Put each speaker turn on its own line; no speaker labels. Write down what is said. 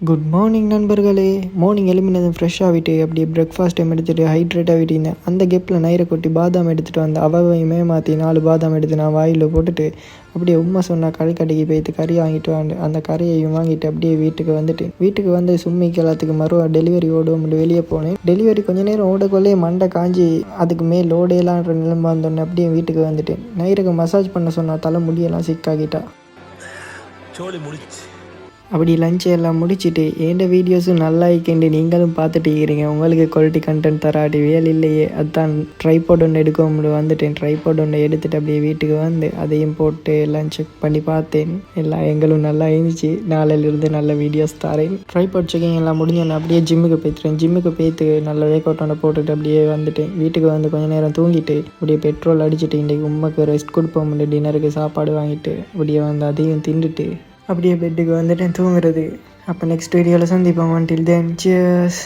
Good morning நண்பர்களே. Morning எழுப்பினதும் fresh ஆகிட்டு அப்படியே பிரேக்ஃபாஸ்ட் டைம் எடுத்துகிட்டு ஹைட்ரேட் ஆகிட்டு இருந்தேன். அந்த கேப்பில் நைரை கொட்டி பாதாம் எடுத்துகிட்டு வந்து அவையுமே மாற்றி 4 பாதாம் எடுத்து நான் வாயில் போட்டுட்டு அப்படியே உண்மை சொன்னால் கடைக்கு போய்த்து கறி வாங்கிட்டு வாண்டு அந்த கறியையும் வாங்கிட்டு அப்படியே வீட்டுக்கு வந்து சும்மிக்கு எல்லாத்துக்கு டெலிவரி ஓடும் வெளியே போனேன். டெலிவரி கொஞ்சம் நேரம் ஓடக்கொள்ளே மண்டை காஞ்சி அதுக்கு மேல் ஓடையலான்ற நிலைமை வந்தோடனே அப்படியே வீட்டுக்கு வந்துட்டேன். நைருக்கு மசாஜ் பண்ண சொன்னால் தலை முடியெல்லாம் சிக்காகிட்டா. அப்படி லஞ்சை எல்லாம் முடிச்சுட்டு எந்த வீடியோஸும் நல்லா இருக்கேன் நீங்களும் பார்த்துட்டு இருக்கிறீங்க. உங்களுக்கு குவாலிட்டி கண்டென்ட் தராட்டி வேலை இல்லையே, அதுதான் ட்ரைபாட் ஒன்று எடுக்க வந்துட்டேன். ட்ரைபாட் ஒன்று எடுத்துகிட்டு அப்படியே வீட்டுக்கு வந்து அதையும் போட்டு எல்லாம் செக் பண்ணி பார்த்தேன். எல்லாம் எங்களும் நல்லா இருந்துச்சு. நாளையிலிருந்து நல்ல வீடியோஸ் தரேன். ட்ரைபாட் செக்கிங் எல்லாம் முடிஞ்சோன்னு அப்படியே ஜிம்முக்கு போய்த்து நல்ல வேக் அவுட் ஒன்று போட்டுட்டு அப்படியே வந்துட்டேன். வீட்டுக்கு வந்து கொஞ்சம் நேரம் தூங்கிட்டு அப்படியே பெட்ரோல் அடிச்சுட்டு இன்றைக்கி உண்மைக்கு ரெஸ்ட் கொடுப்போம். டின்னருக்கு சாப்பாடு வாங்கிட்டு அப்படியே வந்து அதையும் தின்னுட்டு அப்படியே பெட்டுக்கு வந்துட்டேன் தூங்குறது. அப்போ நெக்ஸ்ட் வீடியோவில் சந்திப்போம். until then cheers.